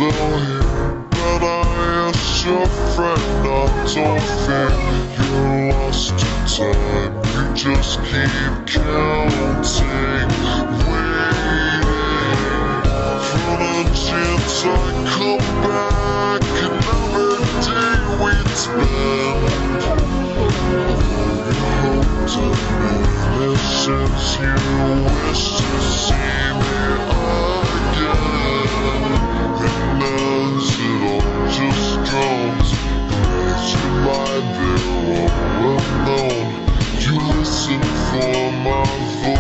still here. But I asked your friend not to fear. You're lost in time, you just keep counting, waiting for the chance I come back. Another day we'd spend. You hoped to me, since you wish to see me again. And as it all just drones, as you lie there all alone, you listen for my voice.